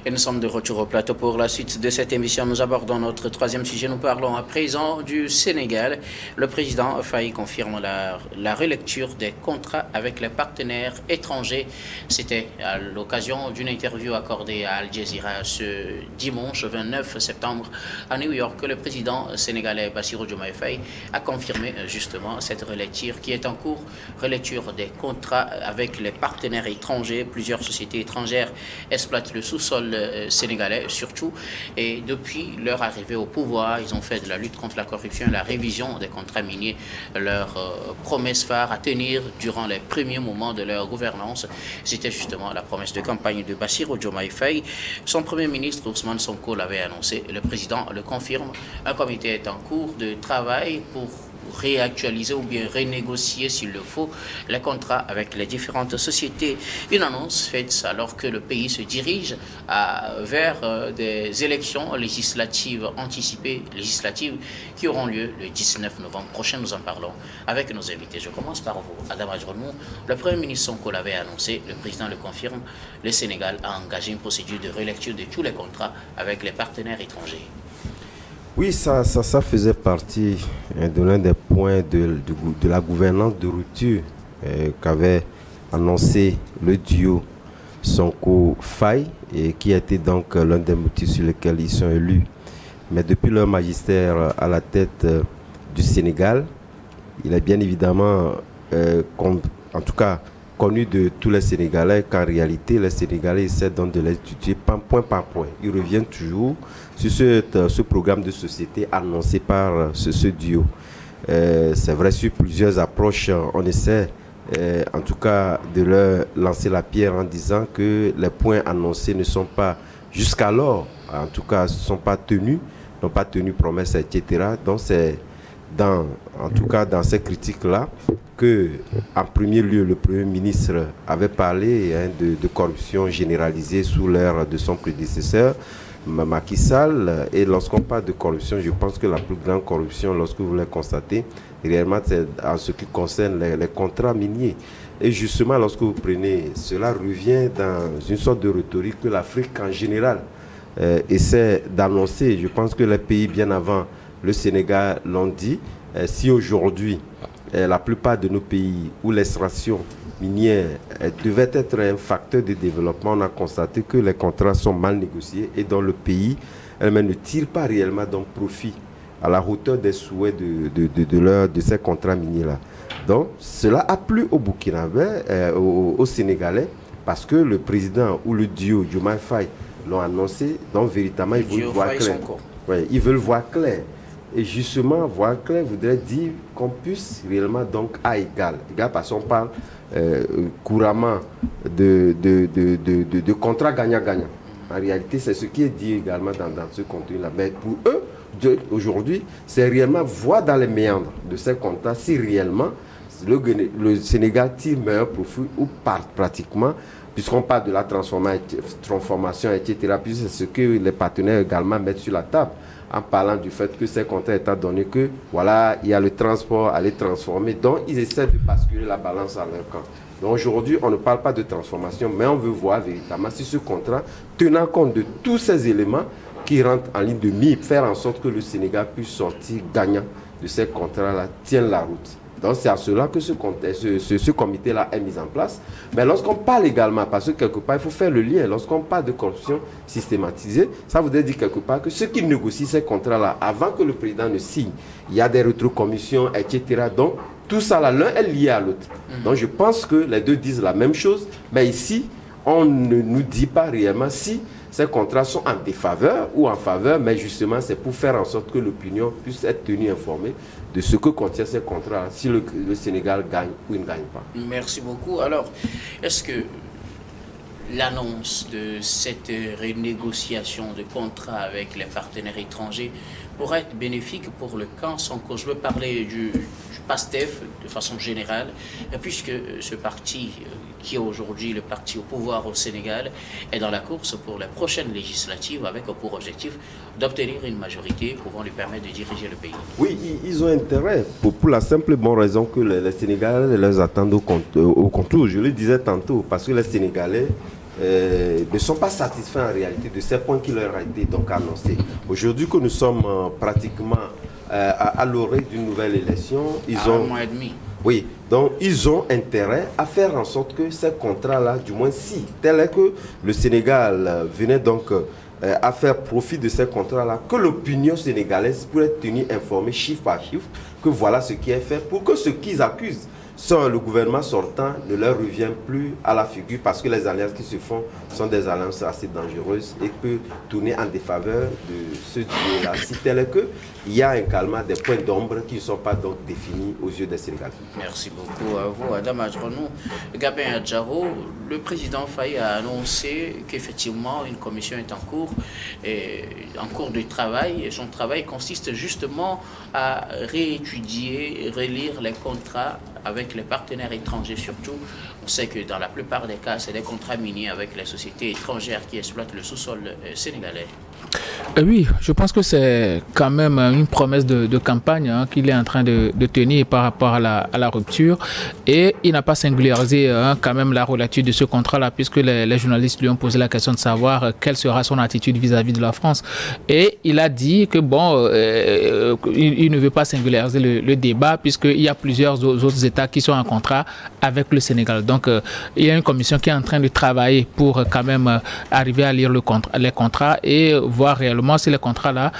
Et nous sommes de retour au plateau pour la suite de cette émission. Nous abordons notre troisième sujet. Nous parlons à présent du Sénégal. Le président Faye confirme la relecture des contrats avec les partenaires étrangers. C'était à l'occasion d'une interview accordée à Al Jazeera ce dimanche 29 septembre à New York que le président sénégalais Bassirou Diomaye Faye a confirmé justement cette relecture qui est en cours. Relecture des contrats avec les partenaires étrangers. Plusieurs sociétés étrangères exploitent le sous-sol sénégalais surtout, et depuis leur arrivée au pouvoir, ils ont fait de la lutte contre la corruption et la révision des contrats miniers leur promesse phare à tenir durant les premiers moments de leur gouvernance. C'était justement la promesse de campagne de Bassirou Diomaye Faye. Son premier ministre Ousmane Sonko l'avait annoncé, le président le confirme. Un comité est en cours de travail pour réactualiser ou bien renégocier s'il le faut les contrats avec les différentes sociétés. Une annonce faite alors que le pays se dirige vers des élections législatives anticipées, qui auront lieu le 19 novembre prochain. Nous en parlons avec nos invités. Je commence par vous, Adam Adjronou. Le Premier ministre Sonko l'avait annoncé, le président le confirme, le Sénégal a engagé une procédure de relecture de tous les contrats avec les partenaires étrangers. Oui, ça faisait partie de l'un des points de la gouvernance de rupture qu'avait annoncé le duo Sonko-Faye et qui était donc l'un des motifs sur lesquels ils sont élus. Mais depuis leur magistère à la tête du Sénégal, il est bien évidemment, en tout cas, connu de tous les Sénégalais qu'en réalité, les Sénégalais essaient donc de l'étudier point par point. Ils reviennent toujours sur ce programme de société annoncé par ce duo. C'est vrai, sur plusieurs approches, on essaie en tout cas de leur lancer la pierre en disant que les points annoncés ne sont pas, jusqu'alors, en tout cas, ne sont pas tenus, n'ont pas tenu promesse, etc. Donc c'est en tout cas dans ces critiques-là, que, en premier lieu, le Premier ministre avait parlé de corruption généralisée sous l'ère de son prédécesseur, Macky Sall. Et lorsqu'on parle de corruption, je pense que la plus grande corruption, lorsque vous la constatez, réellement, c'est en ce qui concerne les contrats miniers. Et justement, lorsque vous prenez, cela revient dans une sorte de rhétorique que l'Afrique en général essaie d'annoncer. Je pense que les pays bien avant le Sénégal l'ont dit. Si aujourd'hui, la plupart de nos pays où l'extraction minière devait être un facteur de développement, on a constaté que les contrats sont mal négociés et dans le pays, elle-même ne tire pas réellement d'un profit à la hauteur des souhaits de ces contrats miniers-là. Donc, cela a plu au Burkinabé, aux Sénégalais, parce que le président ou le duo Diomaye Faye l'ont annoncé, donc véritablement, ils veulent voir clair. Ouais, ils veulent voir clair. Et justement, voir clair voudrait dire qu'on puisse réellement donc à égal. Égal parce qu'on parle couramment de contrat gagnant-gagnant. En réalité, c'est ce qui est dit également dans ce contenu-là. Mais pour eux, aujourd'hui, c'est réellement voir dans les méandres de ces contrats si réellement le Sénégal tire meilleur profit ou pratiquement, puisqu'on parle de la transformation, etc. Puis c'est ce que les partenaires également mettent sur la table, en parlant du fait que ces contrats étant donné que, voilà, il y a le transport à les transformer. Donc, ils essaient de basculer la balance à leur camp. Donc, aujourd'hui, on ne parle pas de transformation, mais on veut voir véritablement si ce contrat, tenant compte de tous ces éléments qui rentrent en ligne de mire, faire en sorte que le Sénégal puisse sortir gagnant de ces contrats-là, tienne la route. Donc, c'est à cela que ce comité-là est mis en place. Mais lorsqu'on parle également, parce que quelque part, il faut faire le lien, lorsqu'on parle de corruption systématisée, ça voudrait dire quelque part que ceux qui négocient ces contrats-là, avant que le président ne signe, il y a des rétrocommissions, etc. Donc, tout ça, là, l'un est lié à l'autre. Donc, je pense que les deux disent la même chose. Mais ici, on ne nous dit pas réellement si ces contrats sont en défaveur ou en faveur, mais justement, c'est pour faire en sorte que l'opinion puisse être tenue informée de ce que contient ces contrats, si le Sénégal gagne ou il ne gagne pas. Merci beaucoup. Alors, est-ce que l'annonce de cette renégociation de contrats avec les partenaires étrangers pourrait être bénéfique pour le camp Sonko? Je veux parler du PASTEF de façon générale, puisque ce parti qui est aujourd'hui le parti au pouvoir au Sénégal est dans la course pour les prochaines législatives avec pour objectif d'obtenir une majorité pouvant lui permettre de diriger le pays. Oui, ils ont intérêt pour la simple et bonne raison que les Sénégalais les attendent au contour. Je le disais tantôt, parce que les Sénégalais ne sont pas satisfaits en réalité de ces points qui leur ont été donc annoncés. Aujourd'hui que nous sommes pratiquement à l'orée d'une nouvelle élection, ils ont... un mois et demi. Oui, donc ils ont intérêt à faire en sorte que ces contrats-là, du moins si, tel est que le Sénégal venait donc à faire profit de ces contrats-là, que l'opinion sénégalaise pourrait être tenue informée chiffre par chiffre, que voilà ce qui est fait, pour que ce qu'ils accusent le gouvernement sortant ne leur revient plus à la figure, parce que les alliances qui se font sont des alliances assez dangereuses et peuvent tourner en défaveur de ce duo-là. Si tel est que il y a un calmant, des points d'ombre qui ne sont pas donc définis aux yeux des Sénégalais. Merci beaucoup à vous, Adam Adjonou. Gabin Adjaro, le président Faye a annoncé qu'effectivement une commission est en cours de travail, et son travail consiste justement à réétudier, relire les contrats avec les partenaires étrangers surtout. On sait que dans la plupart des cas, c'est des contrats miniers avec les sociétés étrangères qui exploitent le sous-sol sénégalais. Oui, je pense que c'est quand même une promesse de campagne qu'il est en train de tenir par rapport à la rupture. Et il n'a pas singularisé quand même la relative de ce contrat-là, puisque les journalistes lui ont posé la question de savoir quelle sera son attitude vis-à-vis de la France. Et il a dit que bon, il ne veut pas singulariser le débat, puisqu'il y a plusieurs autres États qui sont en contrat avec le Sénégal. Donc, il y a une commission qui est en train de travailler pour quand même arriver à lire les contrats et voir réellement si les contrats-là,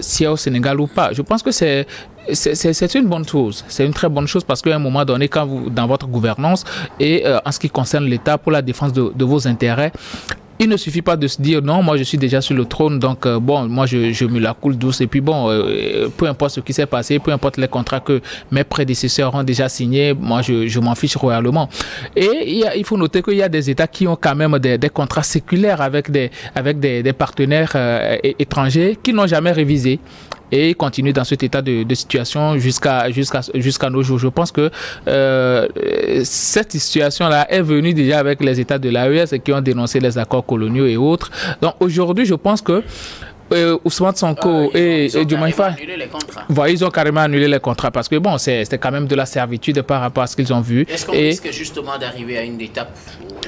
s'il y a au Sénégal ou pas. Je pense que c'est une bonne chose. C'est une très bonne chose parce qu'à un moment donné, quand vous, dans votre gouvernance et en ce qui concerne l'État pour la défense de vos intérêts, il ne suffit pas de se dire non, moi je suis déjà sur le trône, donc bon, moi je me la coule douce et puis bon, peu importe ce qui s'est passé, peu importe les contrats que mes prédécesseurs ont déjà signés, moi je m'en fiche royalement. Et il faut noter qu'il y a des États qui ont quand même des contrats séculaires avec des partenaires étrangers qui n'ont jamais révisé. Et continuer dans cet état de situation jusqu'à nos jours. Je pense que cette situation-là est venue déjà avec les États de l'AES qui ont dénoncé les accords coloniaux et autres. Donc aujourd'hui, je pense que Ousmane Sonko et Diomaye Faye, voilà, ils ont carrément annulé les contrats parce que bon, c'était quand même de la servitude par rapport à ce qu'ils ont vu. Est-ce qu'on risque justement d'arriver à une étape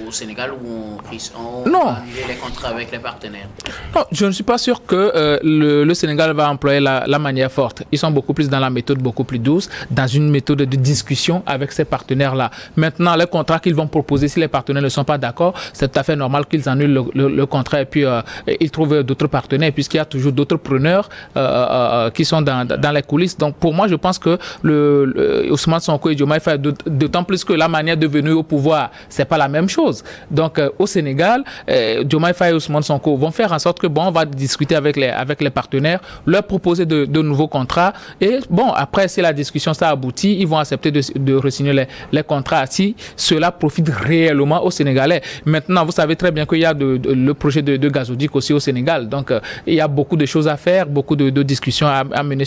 au Sénégal où on va annuler les contrats avec les partenaires? Non, je ne suis pas sûr que le Sénégal va employer la manière forte. Ils sont beaucoup plus dans la méthode beaucoup plus douce, dans une méthode de discussion avec ces partenaires-là. Maintenant, les contrats qu'ils vont proposer, si les partenaires ne sont pas d'accord, c'est tout à fait normal qu'ils annulent le contrat et puis ils trouvent d'autres partenaires puisqu'il y a toujours d'autres preneurs qui sont dans les coulisses. Donc pour moi, je pense que Ousmane Sonko et Diomaye Faye, d'autant plus que la manière de venir au pouvoir, c'est pas la même chose. Donc au Sénégal, Diomaye Faye et Ousmane Sonko vont faire en sorte que bon, on va discuter avec les partenaires, leur proposer de nouveaux contrats et bon, après si la discussion ça aboutit, ils vont accepter de re-signer les contrats si cela profite réellement aux Sénégalais. Maintenant, vous savez très bien qu'il y a le projet de gazoduc aussi au Sénégal. Donc il y a beaucoup de choses à faire, beaucoup de discussions à mener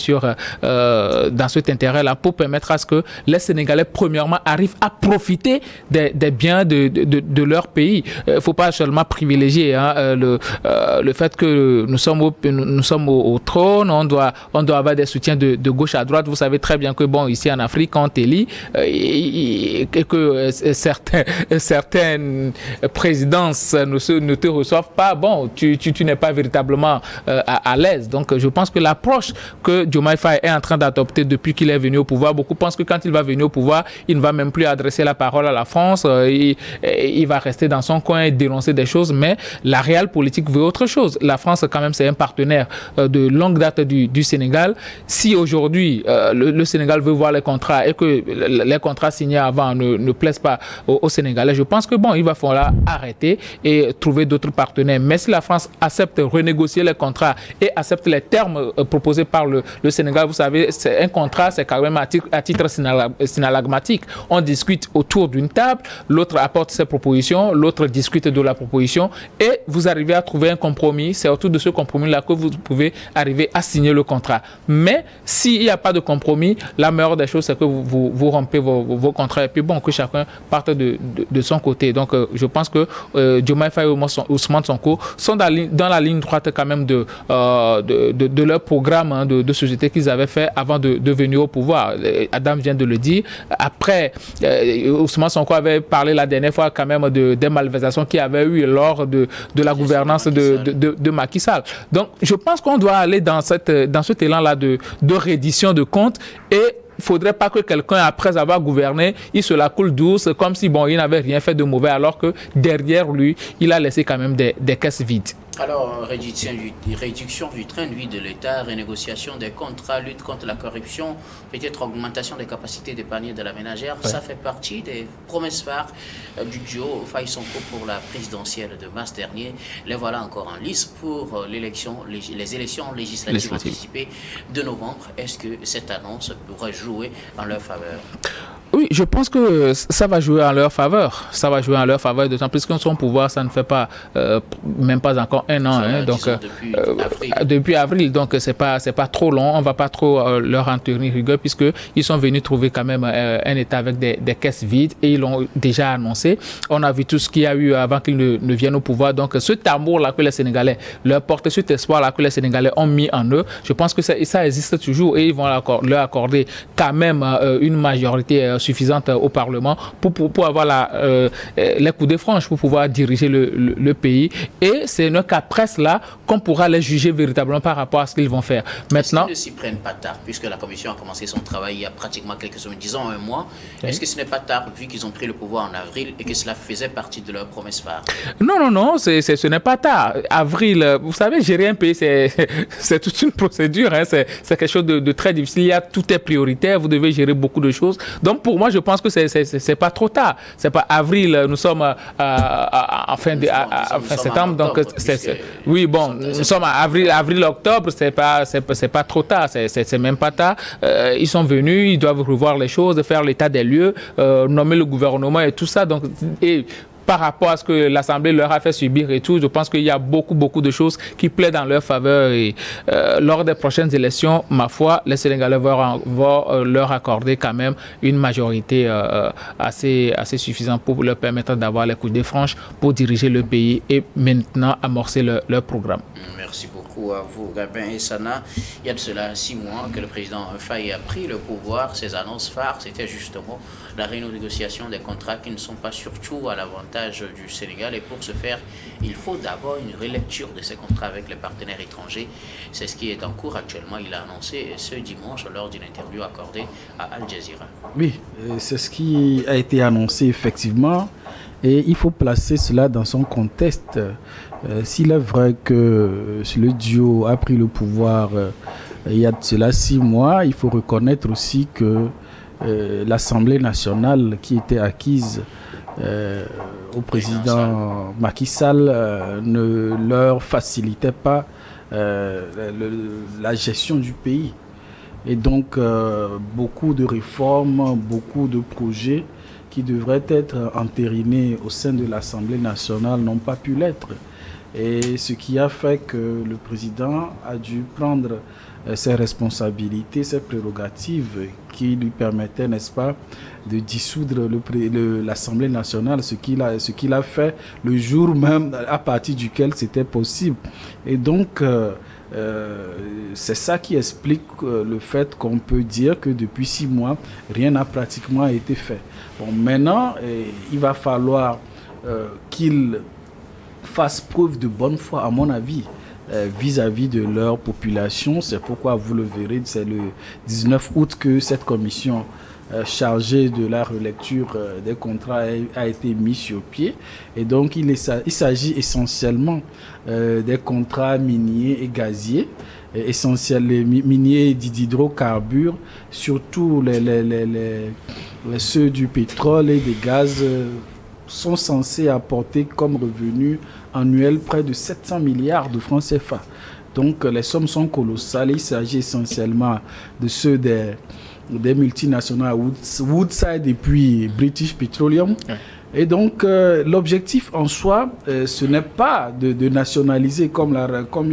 dans cet intérêt-là pour permettre à ce que les Sénégalais, premièrement, arrivent à profiter des biens de leur pays. Il ne faut pas seulement privilégier le fait que nous sommes au trône, on doit avoir des soutiens de gauche à droite. Vous savez très bien que bon, ici en Afrique, quand on t'élit, et que certaines présidences ne te reçoivent pas, bon, tu n'es pas véritablement à l'aise. Donc je pense que l'approche que Diomaye Faye est en train d'adopter depuis qu'il est venu au pouvoir, beaucoup pensent que quand il va venir au pouvoir, il ne va même plus adresser la parole à la France, il va rester dans son coin et dénoncer des choses, mais la réelle politique veut autre chose. La France quand même c'est un partenaire de longue date du Sénégal. Si aujourd'hui le Sénégal veut voir les contrats et que les contrats signés avant ne plaisent pas aux Sénégalais, je pense que bon, il va falloir arrêter et trouver d'autres partenaires. Mais si la France accepte de renégocier les contrats et accepte les termes proposés par le Sénégal, vous savez, c'est un contrat, c'est quand même à titre synalagmatique. On discute autour d'une table, l'autre apporte ses propositions, l'autre discute de la proposition et vous arrivez à trouver un compromis. C'est autour de ce compromis-là que vous pouvez arriver à signer le contrat. Mais s'il n'y a pas de compromis, la meilleure des choses, c'est que vous rompez vos contrats et puis bon, que chacun parte de son côté. Donc, je pense que Diomaye Faye et Ousmane Sonko sont dans la ligne droite quand même de de leur programme de société qu'ils avaient fait avant de venir au pouvoir. Adam vient de le dire. Après, Ousmane Sonko avait parlé la dernière fois quand même des malversations qu'il y avait eu lors de la gouvernance de Macky Sall. Donc, je pense qu'on doit aller dans cet élan-là de reddition de comptes et il ne faudrait pas que quelqu'un, après avoir gouverné, il se la coule douce, comme si il n'avait rien fait de mauvais, alors que derrière lui, il a laissé quand même des caisses vides. Alors, réduction du train de vie de l'État, renégociation des contrats, lutte contre la corruption, peut-être augmentation des capacités d'épargne de la ménagère, ça fait partie des promesses phares du duo Faye Sonko pour la présidentielle de mars dernier. Les voilà encore en lice pour les élections législatives anticipées de novembre. Est-ce que cette annonce pourrait jouer en leur faveur? Oui, je pense que ça va jouer en leur faveur. Ça va jouer en leur faveur, d'autant plus que son pouvoir, ça ne fait pas, même pas encore un an. Donc, depuis avril. Donc, c'est pas trop long. On va pas trop leur en tenir rigueur puisqu'ils sont venus trouver quand même un État avec des caisses vides et ils l'ont déjà annoncé. On a vu tout ce qu'il y a eu avant qu'ils ne viennent au pouvoir. Donc, ce amour-là que les Sénégalais leur portent, cet espoir-là que les Sénégalais ont mis en eux, je pense que ça existe toujours et ils vont leur accorder quand même une majorité suffisante au Parlement pour avoir les coups de franche, pour pouvoir diriger le pays. Et c'est qu'après cela qu'on pourra les juger véritablement par rapport à ce qu'ils vont faire. Maintenant, est-ce qu'ils ne s'y prennent pas tard, puisque la Commission a commencé son travail il y a pratiquement quelques semaines, disons un mois. Oui. Est-ce que ce n'est pas tard, vu qu'ils ont pris le pouvoir en avril et que cela faisait partie de leur promesse phare? Non, ce n'est pas tard. Avril, vous savez, gérer un pays, c'est toute une procédure. C'est quelque chose de très difficile. Tout est prioritaire. Vous devez gérer beaucoup de choses. Donc, pour moi, je pense que c'est pas trop tard. C'est pas avril. Nous sommes en fin septembre. Donc, oui, bon, nous sommes à avril, octobre. C'est pas trop tard. C'est même pas tard. Ils sont venus. Ils doivent revoir les choses, faire l'état des lieux, nommer le gouvernement et tout ça. Donc, par rapport à ce que l'Assemblée leur a fait subir et tout, je pense qu'il y a beaucoup de choses qui plaident en leur faveur et lors des prochaines élections, ma foi, les Sénégalais vont leur accorder quand même une majorité assez suffisante pour leur permettre d'avoir les coups de franche pour diriger le pays et maintenant amorcer leur programme. Merci beaucoup à vous, Gabin et Sana. Il y a de cela 6 mois que le président Faye a pris le pouvoir. Ses annonces phares, c'était justement la renégociation des contrats qui ne sont pas surtout à l'avantage du Sénégal. Et pour ce faire, il faut d'abord une relecture de ces contrats avec les partenaires étrangers. C'est ce qui est en cours actuellement. Il a annoncé ce dimanche lors d'une interview accordée à Al Jazeera. Oui, c'est ce qui a été annoncé effectivement. Et il faut placer cela dans son contexte. S'il est vrai que le duo a pris le pouvoir il y a de cela 6 mois, il faut reconnaître aussi que l'Assemblée nationale qui était acquise au président Macky Sall ne leur facilitait pas la gestion du pays. Et donc, beaucoup de réformes, beaucoup de projets qui devraient être entérinés au sein de l'Assemblée nationale n'ont pas pu l'être. Et ce qui a fait que le président a dû prendre ses responsabilités, ses prérogatives qui lui permettaient, n'est-ce pas, de dissoudre l'Assemblée nationale, ce qu'il a fait le jour même à partir duquel c'était possible. Et donc, c'est ça qui explique le fait qu'on peut dire que depuis 6 mois, rien n'a pratiquement été fait. Bon, maintenant, il va falloir qu'ils fassent preuve de bonne foi, à mon avis, vis-à-vis de leur population. C'est pourquoi, vous le verrez, c'est le 19 août que cette commission chargée de la relecture des contrats a été mise sur pied. Et donc, il s'agit essentiellement des contrats miniers et gaziers, essentiels miniers d'hydrocarbures, surtout ceux du pétrole et des gaz sont censés apporter comme revenu annuel près de 700 milliards de francs CFA. Donc les sommes sont colossales. Il s'agit essentiellement de ceux des multinationales Woodside et puis British Petroleum. Et donc, l'objectif en soi, ce n'est pas de nationaliser comme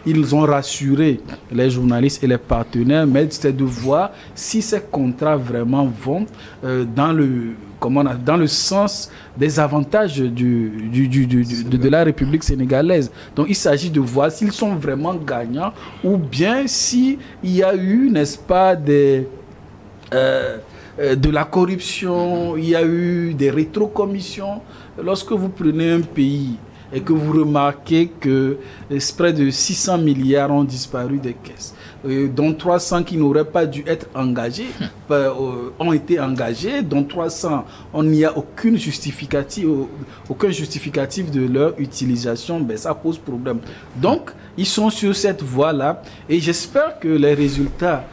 ils ont rassuré les journalistes et les partenaires, mais c'est de voir si ces contrats vraiment vont dans le sens des avantages de la République sénégalaise. Donc, il s'agit de voir s'ils sont vraiment gagnants ou bien s'il y a eu, n'est-ce pas, de la corruption, il y a eu des rétrocommissions. Lorsque vous prenez un pays et que vous remarquez que près de 600 milliards ont disparu des caisses, dont 300 qui n'auraient pas dû être engagés, ont été engagés, dont 300, on n'y a aucun justificatif de leur utilisation, ben ça pose problème. Donc, ils sont sur cette voie-là et j'espère que les résultats,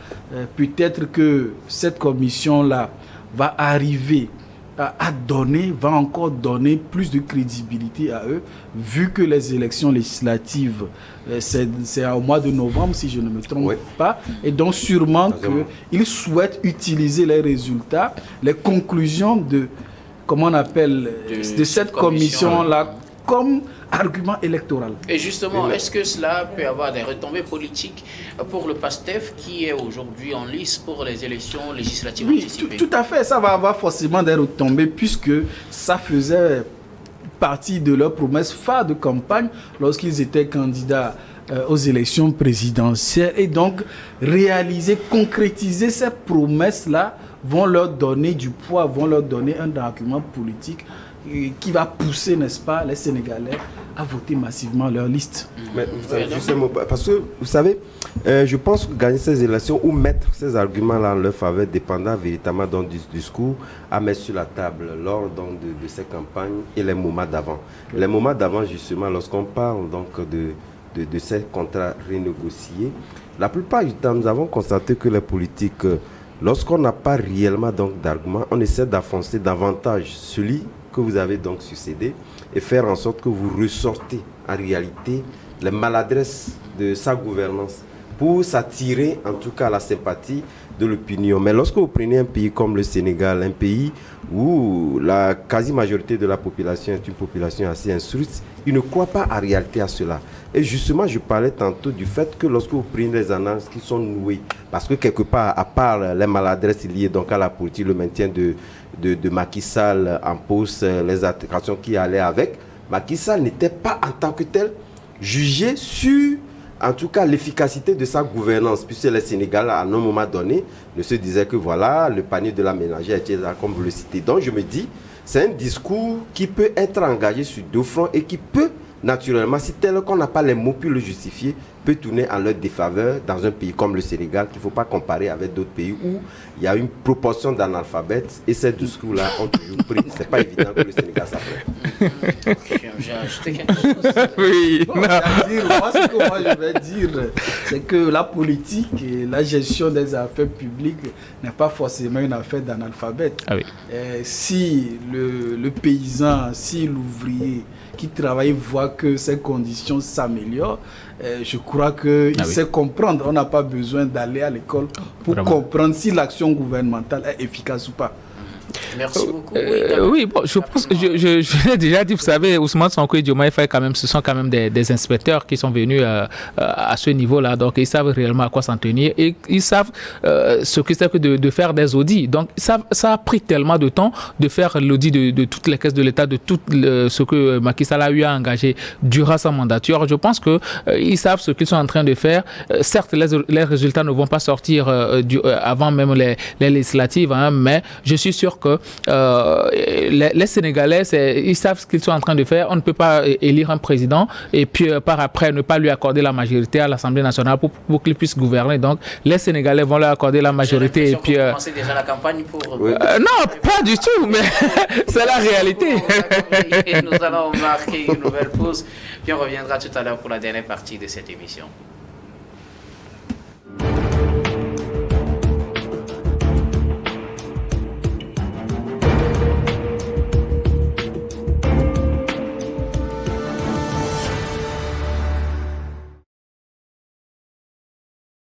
peut-être que cette commission-là va arriver va encore donner plus de crédibilité à eux, vu que les élections législatives, c'est au mois de novembre, si je ne me trompe pas, et donc sûrement qu'ils souhaitent utiliser les résultats, les conclusions de cette commission-là comme argument électoral. Et justement, est-ce que cela peut avoir des retombées politiques pour le PASTEF qui est aujourd'hui en lice pour les élections législatives anticipées? Tout à fait, ça va avoir forcément des retombées puisque ça faisait partie de leur promesse phare de campagne lorsqu'ils étaient candidats aux élections présidentielles. Et donc, concrétiser ces promesses-là vont leur donner du poids, vont leur donner un argument politique qui va pousser, n'est-ce pas, les Sénégalais à voter massivement leur liste. Mais juste un mot, parce que vous savez, je pense que gagner ces élections ou mettre ces arguments-là en leur faveur dépendra véritablement d'un discours à mettre sur la table lors donc, de ces campagnes et les moments d'avant. Les moments d'avant, justement, lorsqu'on parle donc de ces contrats renégociés, la plupart du temps, nous avons constaté que les politiques, lorsqu'on n'a pas réellement donc d'arguments, on essaie d'enfoncer davantage celui que vous avez donc succédé et faire en sorte que vous ressortez en réalité les maladresses de sa gouvernance pour s'attirer en tout cas la sympathie de l'opinion. Mais lorsque vous prenez un pays comme le Sénégal, un pays où la quasi-majorité de la population est une population assez instruite, ils ne croient pas en réalité à cela. Et justement, je parlais tantôt du fait que lorsque vous prenez les annonces qui sont nouées, parce que quelque part, à part les maladresses liées donc à la politique, le maintien de Macky Sall en poste, les attractions qui allaient avec, Macky Sall n'était pas en tant que tel jugé sur, en tout cas, l'efficacité de sa gouvernance, puisque les Sénégalais, à un moment donné, ne se disaient que voilà, le panier de la ménagère, etc., comme vous le citez. Donc, je me dis, c'est un discours qui peut être engagé sur deux fronts et qui peut, naturellement, si tel qu'on n'a pas les mots pour le justifier, peut tourner en leur défaveur dans un pays comme le Sénégal, qu'il ne faut pas comparer avec d'autres pays où il y a une proportion d'analphabètes et ces discours-là ont toujours pris. Ce n'est pas évident que le Sénégal s'apprête. J'ai ajouté quelque chose. Oui. Ce que moi je vais dire, c'est que la politique et la gestion des affaires publiques n'est pas forcément une affaire d'analphabète. Ah oui. Si le paysan, si l'ouvrier qui travaille voit que ses conditions s'améliorent, je crois qu'il sait comprendre. On n'a pas besoin d'aller à l'école pour comprendre si l'action gouvernementale est efficace ou pas. Merci beaucoup. Oui, bon, je pense, je l'ai déjà dit, vous savez, Ousmane Sonko et Diomaye Faye, ce sont quand même des inspecteurs qui sont venus à ce niveau-là, donc ils savent réellement à quoi s'en tenir et ils savent ce que c'est que de faire des audits. Donc ça a pris tellement de temps de faire l'audit de toutes les caisses de l'État, de tout ce que Macky Sall a eu à engager durant sa mandature. Je pense que ils savent ce qu'ils sont en train de faire. Certes, les résultats ne vont pas sortir avant même les législatives, hein, mais je suis sûr que les Sénégalais, ils savent ce qu'ils sont en train de faire. On ne peut pas élire un président et puis par après ne pas lui accorder la majorité à l'Assemblée nationale pour qu'il puisse gouverner. Donc les Sénégalais vont lui accorder la majorité. Et puis vous commencez déjà la campagne pour... non, pas du tout, mais c'est la réalité. Nous allons marquer une nouvelle pause, puis on reviendra tout à l'heure pour la dernière partie de cette émission.